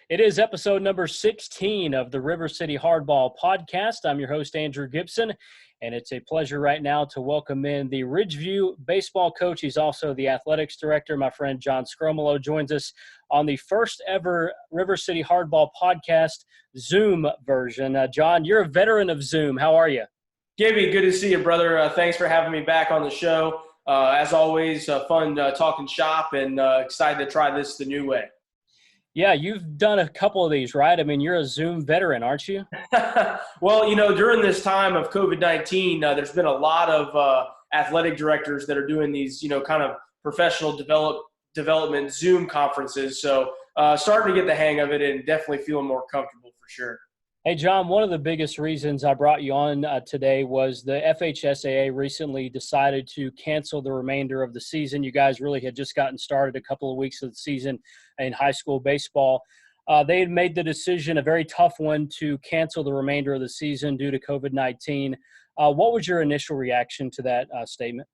It is episode number 16 of the River City Hardball podcast. I'm your host, Andrew Gibson, and it's a pleasure right now to welcome in the Ridgeview baseball coach. He's also the athletics director. My friend John Sgromolo joins us on the first ever River City Hardball podcast Zoom version. John, you're a veteran of Zoom. How are you? Gibby, good to see you, brother. Thanks for having me back on the show. As always, fun talking shop and excited to try this the new way. Yeah, you've done a couple of these, right? I mean, you're a Zoom veteran, aren't you? Well, during this time of COVID-19, there's been a lot of athletic directors that are doing these, kind of professional development Zoom conferences. So starting to get the hang of it and definitely feeling more comfortable for sure. Hey, John, one of the biggest reasons I brought you on today was the FHSAA recently decided to cancel the remainder of the season. You guys really had just gotten started a couple of weeks of the season in high school baseball. They had made the decision, a very tough one, to cancel the remainder of the season due to COVID-19. What was your initial reaction to that statement?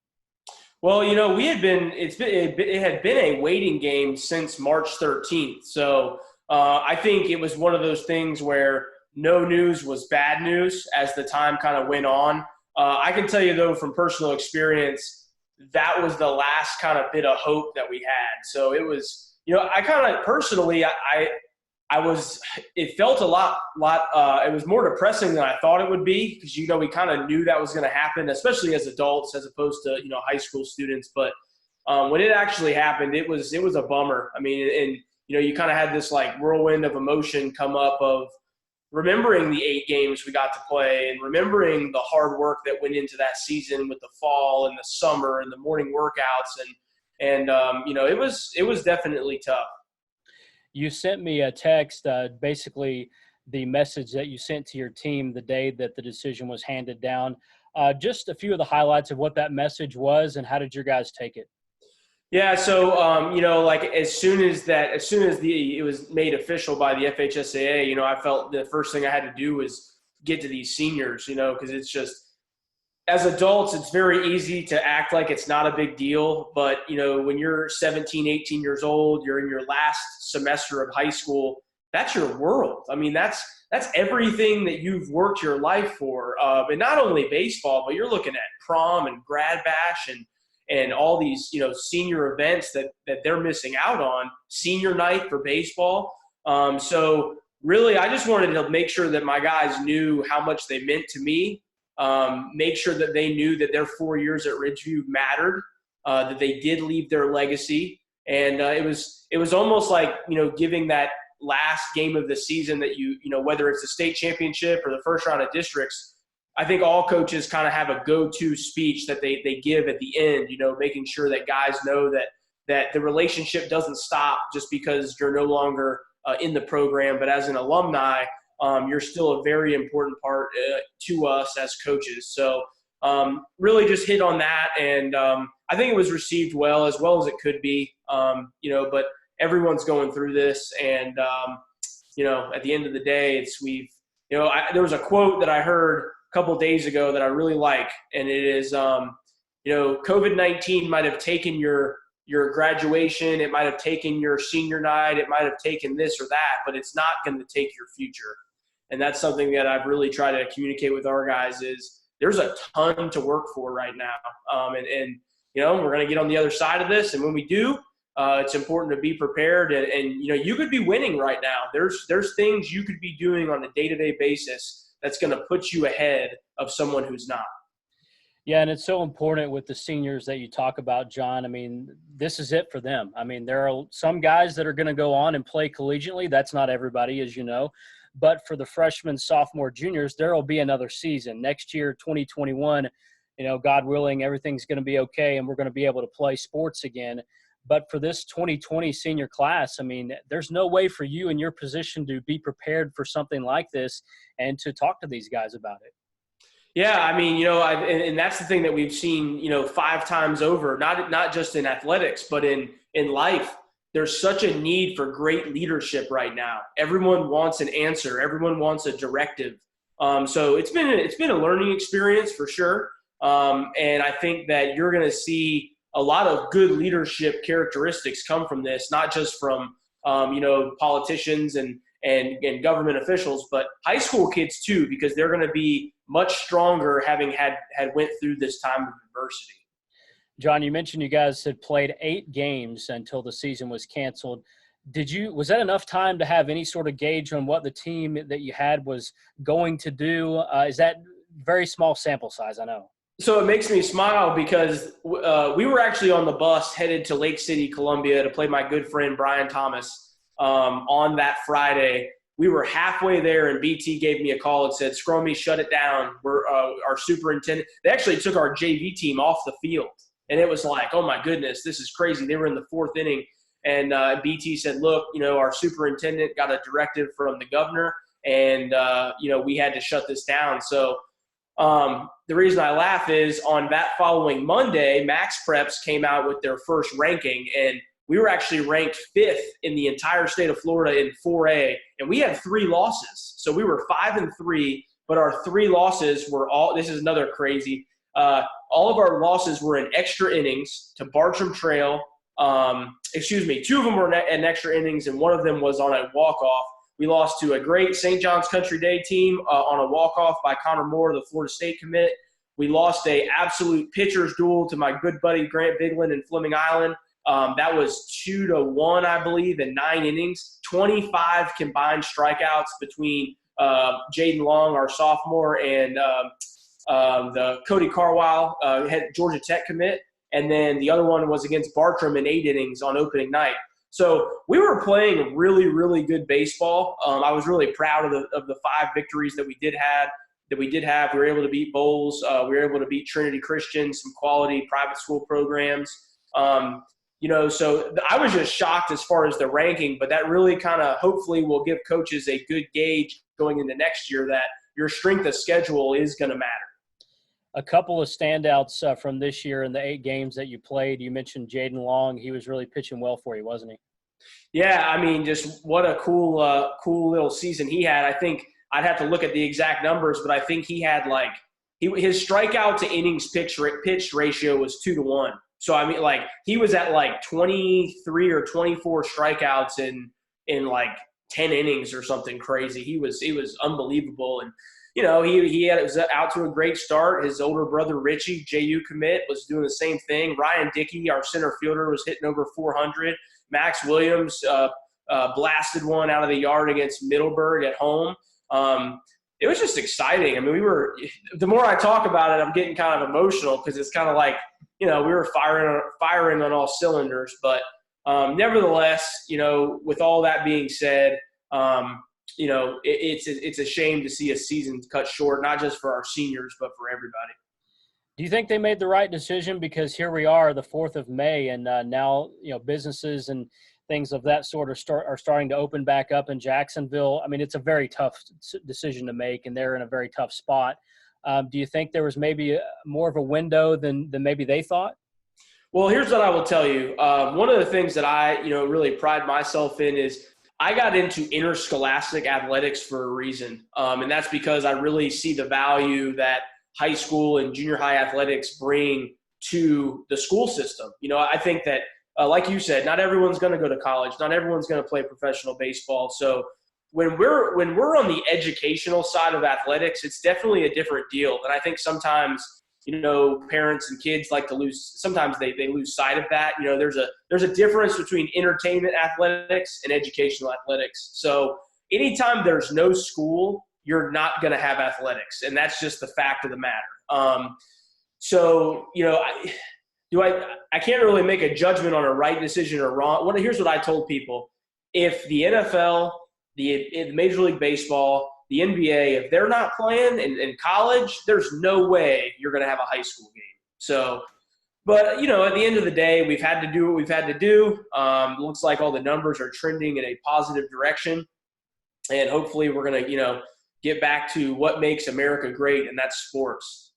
Well, it had been a waiting game since March 13th. So I think it was one of those things where no news was bad news as the time kind of went on. I can tell you, though, from personal experience, that was the last kind of bit of hope that we had. So it was, I kind of personally, it felt a lot, it was more depressing than I thought it would be because, we kind of knew that was going to happen, especially as adults as opposed to, high school students. But when it actually happened, it was a bummer. I mean, and, you kind of had this like whirlwind of emotion come up of remembering the 8 games we got to play and remembering the hard work that went into that season with the fall and the summer and the morning workouts. And it was definitely tough. You sent me a text, basically the message that you sent to your team the day that the decision was handed down. Just a few of the highlights of what that message was and how did your guys take it? Yeah, so as soon as it was made official by the FHSAA, I felt the first thing I had to do was get to these seniors, because it's just, as adults, it's very easy to act like it's not a big deal. But, when you're 17, 18 years old, you're in your last semester of high school, that's your world. I mean, that's everything that you've worked your life for. And not only baseball, but you're looking at prom and grad bash and all these, senior events that they're missing out on, senior night for baseball. So really, I just wanted to make sure that my guys knew how much they meant to me, make sure that they knew that their 4 years at Ridgeview mattered, that they did leave their legacy. And it was almost like, giving that last game of the season that whether it's the state championship or the first round of districts, I think all coaches kind of have a go-to speech that they give at the end, making sure that guys know that the relationship doesn't stop just because you're no longer in the program. But as an alumni, you're still a very important part to us as coaches. So really just hit on that. And I think it was received well as it could be, but everyone's going through this. And, at the end of the day, there was a quote that I heard couple days ago that I really like, and it is, COVID-19 might have taken your graduation, it might have taken your senior night, it might have taken this or that, but it's not going to take your future. And that's something that I've really tried to communicate with our guys is there's a ton to work for right now. And we're going to get on the other side of this. And when we do, it's important to be prepared. And you could be winning right now. There's things you could be doing on a day-to-day basis that's going to put you ahead of someone who's not. Yeah, and it's so important with the seniors that you talk about, John. I mean, this is it for them. I mean, there are some guys that are going to go on and play collegiately. That's not everybody, as you know. But for the freshmen, sophomore, juniors, there will be another season. Next year, 2021, God willing, everything's going to be okay, and we're going to be able to play sports again. But for this 2020 senior class, I mean, there's no way for you in your position to be prepared for something like this and to talk to these guys about it. Yeah, I mean, and that's the thing that we've seen, 5 times over, not just in athletics, but in life. There's such a need for great leadership right now. Everyone wants an answer. Everyone wants a directive. So it's been a learning experience for sure. And I think that you're going to see a lot of good leadership characteristics come from this, not just from politicians and government officials, but high school kids too, because they're going to be much stronger having had went through this time of adversity. John, you mentioned you guys had played 8 games until the season was canceled. Was that enough time to have any sort of gauge on what the team that you had was going to do? Is that very small sample size? I know. So it makes me smile because we were actually on the bus headed to Lake City, Columbia to play my good friend Brian Thomas on that Friday. We were halfway there, and BT gave me a call and said, "Scrommy, shut it down. We're our superintendent." They actually took our JV team off the field, and it was like, oh my goodness, this is crazy. They were in the 4th inning, and BT said, "Look, our superintendent got a directive from the governor, and we had to shut this down." So the reason I laugh is on that following Monday, Max Preps came out with their first ranking, and we were actually ranked 5th in the entire state of Florida in 4A, and we had 3 losses. So we were 5-3, but our 3 losses were all – this is another crazy all of our losses were in extra innings to Bartram Trail. 2 of them were in extra innings, and 1 of them was on a walk-off. We lost to a great St. John's Country Day team on a walk-off by Connor Moore, the Florida State commit. We lost a absolute pitcher's duel to my good buddy Grant Bigland in Fleming Island. That was 2-1, I believe, in 9 innings. 25 combined strikeouts between Jaden Long, our sophomore, and the Cody Carwile had Georgia Tech commit. And then the other one was against Bartram in 8 innings on opening night. So we were playing really, really good baseball. I was really proud of the 5 victories that we did have. We were able to beat Bowles. We were able to beat Trinity Christian, some quality private school programs. So I was just shocked as far as the ranking, but that really kind of hopefully will give coaches a good gauge going into next year that your strength of schedule is going to matter. A couple of standouts from this year in the 8 games that you played. You mentioned Jaden Long. He was really pitching well for you, wasn't he? Yeah, I mean, just what a cool little season he had. I think I'd have to look at the exact numbers, but I think he had his strikeout to innings pitched ratio was 2-1. So, I mean, he was at 23 or 24 strikeouts in 10 innings or something crazy. He was unbelievable. And, he was out to a great start. His older brother, Richie, JU commit, was doing the same thing. Ryan Dickey, our center fielder, was hitting over 400. Max Williams blasted one out of the yard against Middleburg at home. It was just exciting. I mean, the more I talk about it, I'm getting kind of emotional because it's kind of we were firing on all cylinders. But nevertheless, with all that being said, it's a shame to see a season cut short, not just for our seniors, but for everybody. Do you think they made the right decision? Because here we are, the 4th of May, and now businesses and things of that sort are starting to open back up in Jacksonville. I mean, it's a very tough decision to make, and they're in a very tough spot. Do you think there was maybe more of a window than maybe they thought? Well, here's what I will tell you. One of the things that I really pride myself in is I got into interscholastic athletics for a reason, and that's because I really see the value that high school and junior high athletics bring to the school system. I think that, like you said, not everyone's going to go to college. Not everyone's going to play professional baseball. So when we're on the educational side of athletics, it's definitely a different deal. And I think sometimes, parents and kids like to lose – sometimes they lose sight of that. There's a difference between entertainment athletics and educational athletics. So anytime there's no school, you're not going to have athletics, and that's just the fact of the matter. I can't really make a judgment on a right decision or wrong. Here's what I told people. If the NFL, the Major League Baseball, the NBA, if they're not playing in college, there's no way you're going to have a high school game. So, but, at the end of the day, we've had to do what we've had to do. Looks like all the numbers are trending in a positive direction, and hopefully we're going to, get back to what makes America great, and that's sports.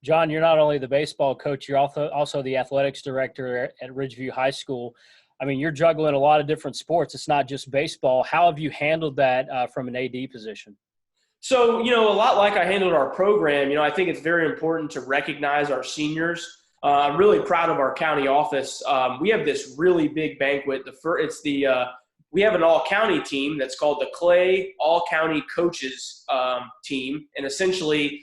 John, you're not only the baseball coach, you're also the athletics director at Ridgeview High School. I mean, you're juggling a lot of different sports. It's not just baseball. How have you handled that from an AD position? So, a lot like I handled our program, I think it's very important to recognize our seniors. I'm really proud of our county office. We have this really big banquet. It's the we have an all-county team that's called the Clay All-County Coaches Team. And essentially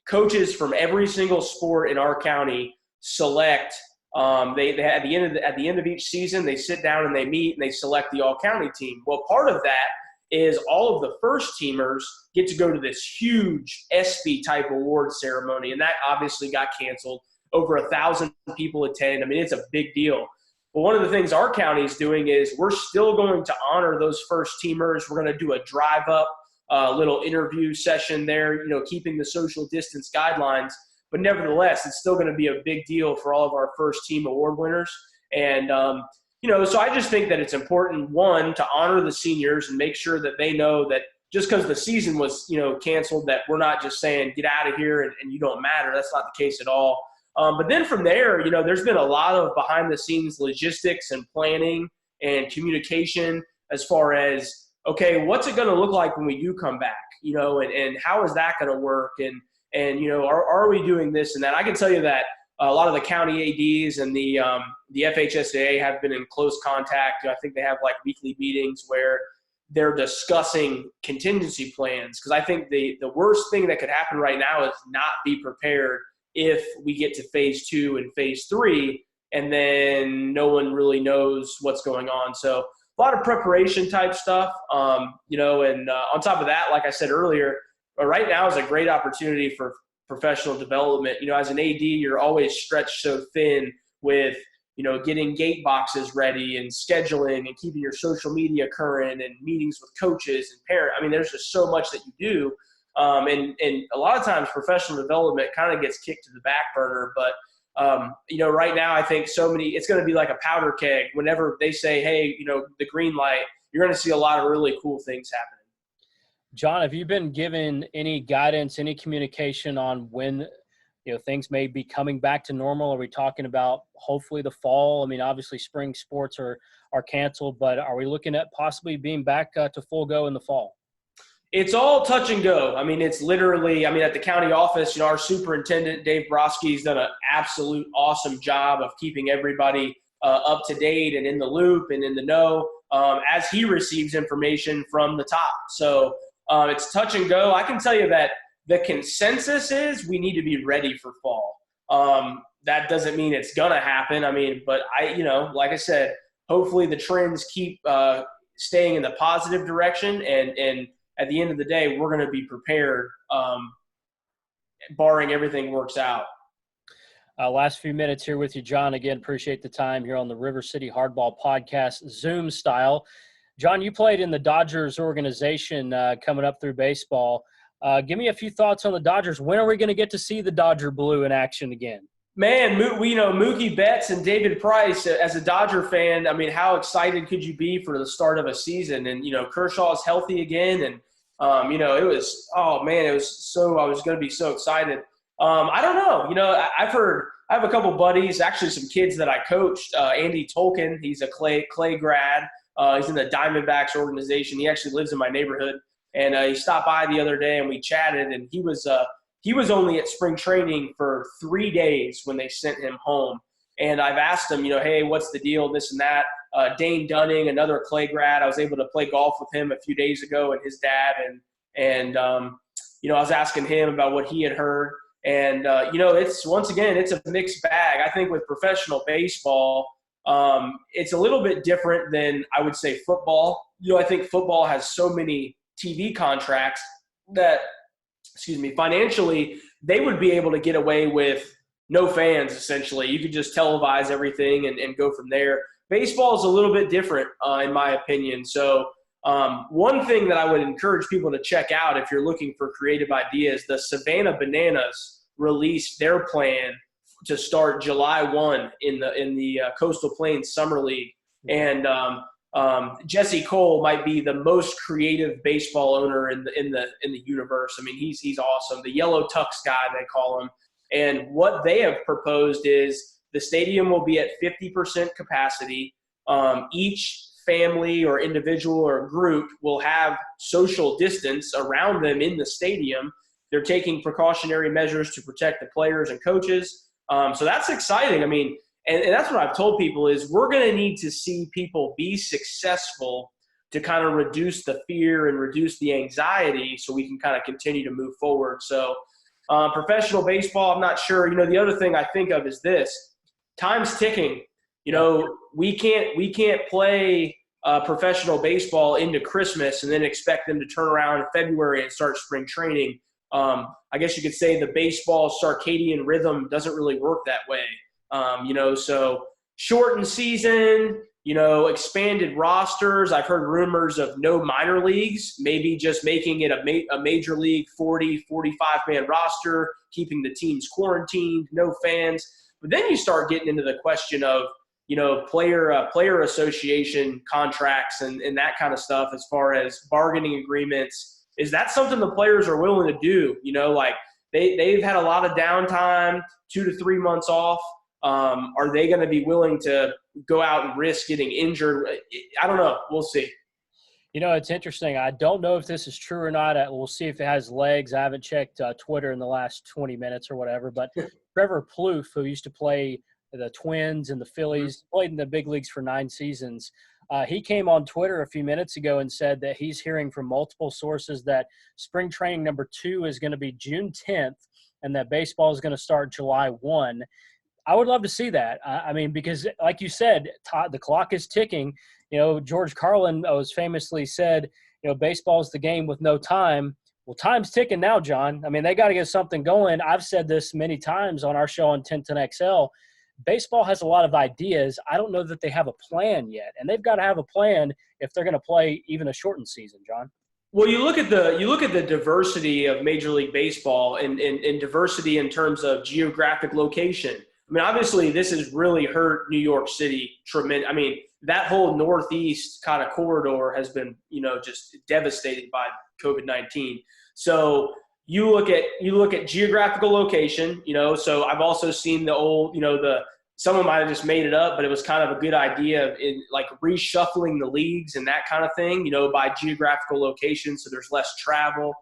coaches from every single sport in our county select they at the end of each season, they sit down and they meet and they select the all-county team. Well, part of that is all of the first teamers get to go to this huge ESPY type award ceremony, and that obviously got canceled. Over 1,000 people attend. I mean, it's a big deal. But one of the things our county is doing is we're still going to honor those first teamers. We're going to do a drive-up little interview session there, keeping the social distance guidelines. But nevertheless, it's still going to be a big deal for all of our first team award winners. And, so I just think that it's important, one, to honor the seniors and make sure that they know that just because the season was, canceled, that we're not just saying get out of here and you don't matter. That's not the case at all. But then from there, there's been a lot of behind-the-scenes logistics and planning and communication as far as, okay, what's it going to look like when we do come back, and how is that going to work? And are we doing this and that? I can tell you that a lot of the county ADs and the FHSAA have been in close contact. I think they have like weekly meetings where they're discussing contingency plans, because I think the worst thing that could happen right now is not be prepared if we get to phase 2 and phase 3, and then no one really knows what's going on. So a lot of preparation type stuff, and on top of that, like I said earlier, right now is a great opportunity for professional development. As an AD, you're always stretched so thin with, getting gate boxes ready and scheduling and keeping your social media current and meetings with coaches and parents. I mean, there's just so much that you do. And a lot of times professional development kind of gets kicked to the back burner. But, right now I think it's going to be like a powder keg. Whenever they say, hey, the green light, you're going to see a lot of really cool things happening. John, have you been given any guidance, any communication on when, things may be coming back to normal? Are we talking about hopefully the fall? I mean, obviously spring sports are canceled, but are we looking at possibly being back to full go in the fall? It's all touch and go. I mean, it's literally, at the county office, our superintendent, Dave Broski's done an absolute awesome job of keeping everybody up to date and in the loop and in the know as he receives information from the top. So it's touch and go. I can tell you that the consensus is we need to be ready for fall. That doesn't mean it's going to happen. But like I said, hopefully the trends keep staying in the positive direction, and at the end of the day, we're going to be prepared, barring everything works out. Last few minutes here with you, John. Again, appreciate the time here on the River City Hardball podcast, Zoom style. John, you played in the Dodgers organization coming up through baseball. Give me a few thoughts on the Dodgers. When are we going to get to see the Dodger blue in action again? Man, Mookie Betts and David Price, as a Dodger fan, how excited could you be for the start of a season? And, Kershaw's healthy again. And, I was going to be so excited. I don't know. I have a couple buddies, actually some kids that I coached. Andy Tolkien, he's a Clay grad. He's in the Diamondbacks organization. He actually lives in my neighborhood. And he stopped by the other day and we chatted, and he was only at spring training for 3 days when they sent him home. And I've asked him, hey, what's the deal, this and that. Dane Dunning, another Clay grad, I was able to play golf with him a few days ago, and his dad. And I was asking him about what he had heard. And, it's a mixed bag. I think with professional baseball, it's a little bit different than, I would say, football. I think football has so many TV contracts that, financially, they would be able to get away with no fans, essentially. You could just televise everything and go from there. Baseball is a little bit different, in my opinion. So one thing that I would encourage people to check out if you're looking for creative ideas, the Savannah Bananas released their plan to start July 1 in the Coastal Plains Summer League. And Jesse Cole might be the most creative baseball owner in the universe. He's awesome. The yellow tux guy, they call him. And what they have proposed is the stadium will be at 50% capacity. Each family or individual or group will have social distance around them in the stadium. They're taking precautionary measures to protect the players and coaches. So that's exciting. And that's what I've told people is we're going to need to see people be successful to kind of reduce the fear and reduce the anxiety so we can kind of continue to move forward. So professional baseball, I'm not sure. The other thing I think of is this. Time's ticking. We can't play professional baseball into Christmas and then expect them to turn around in February and start spring training. I guess you could say the baseball circadian rhythm doesn't really work that way. So shortened season, expanded rosters. I've heard rumors of no minor leagues, maybe just making it a major league 40, 45-man roster, keeping the teams quarantined, no fans. But then you start getting into the question of, player association contracts and that kind of stuff as far as bargaining agreements. Is that something the players are willing to do? They've had a lot of downtime, 2 to 3 months off. Are they going to be willing to go out and risk getting injured? I don't know. We'll see. It's interesting. I don't know if this is true or not. We'll see if it has legs. I haven't checked Twitter in the last 20 minutes or whatever. But Trevor Plouffe, who used to play the Twins and the Phillies, played in the big leagues for 9 seasons. He came on Twitter a few minutes ago and said that he's hearing from multiple sources that spring training number 2 is going to be June 10th and that baseball is going to start July 1. I would love to see that. Because like you said, the clock is ticking. George Carlin was famously said, baseball is the game with no time. Well, time's ticking now, John. They got to get something going. I've said this many times on our show on 1010XL. Baseball has a lot of ideas. I don't know that they have a plan yet, and they've got to have a plan if they're going to play even a shortened season, John. Well, you look at the diversity of Major League Baseball and diversity in terms of geographic location. Obviously, this has really hurt New York City tremendous. That whole Northeast kind of corridor has been, just devastated by COVID-19. So you look at geographical location, so I've also seen the old, someone might have just made it up, but it was kind of a good idea in like reshuffling the leagues and that kind of thing, by geographical location. So there's less travel.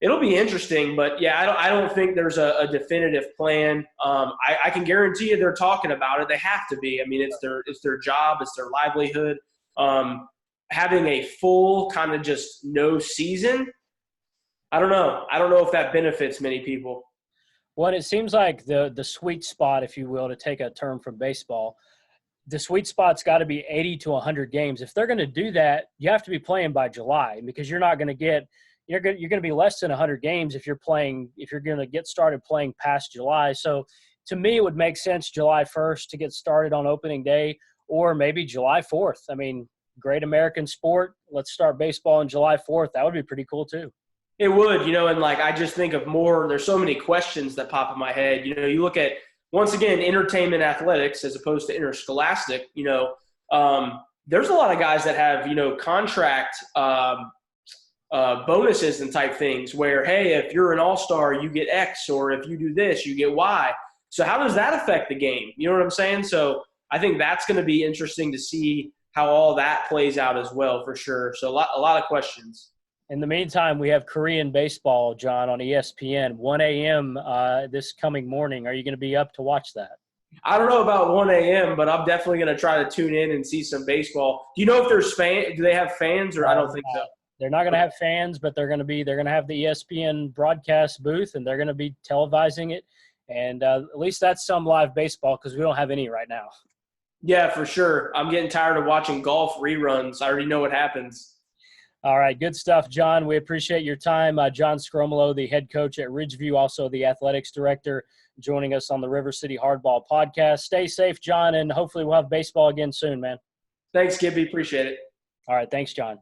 It'll be interesting, but yeah, I don't think there's a definitive plan. I can guarantee you they're talking about it. They have to be. It's their job. It's their livelihood. Having a full kind of just no season, I don't know. I don't know if that benefits many people. Well, it seems like the sweet spot, if you will, to take a term from baseball, the sweet spot's got to be 80 to 100 games. If they're going to do that, you have to be playing by July because you're not going to get – you're going to be less than 100 games if you're going to get started playing past July. So to me, it would make sense July 1st to get started on opening day or maybe July 4th. Great American sport. Let's start baseball on July 4th. That would be pretty cool too. It would, and I just think of more, there's so many questions that pop in my head. You look at, once again, entertainment athletics as opposed to interscholastic, there's a lot of guys that have, contract bonuses and type things where, hey, if you're an all-star, you get X, or if you do this, you get Y. So how does that affect the game? You know what I'm saying? So I think that's going to be interesting to see how all that plays out as well, for sure. So a lot of questions. In the meantime, we have Korean baseball, John, on ESPN, 1 a.m. This coming morning. Are you going to be up to watch that? I don't know about 1 a.m., but I'm definitely going to try to tune in and see some baseball. Do you know if there's fans? Do they have fans, or I don't think so? They're not going to have fans, but they're going to have the ESPN broadcast booth, and they're going to be televising it. And at least that's some live baseball because we don't have any right now. Yeah, for sure. I'm getting tired of watching golf reruns. I already know what happens. All right, good stuff, John. We appreciate your time. John Sgromolo, the head coach at Ridgeview, also the athletics director, joining us on the River City Hardball podcast. Stay safe, John, and hopefully we'll have baseball again soon, man. Thanks, Gibby. Appreciate it. All right, thanks, John.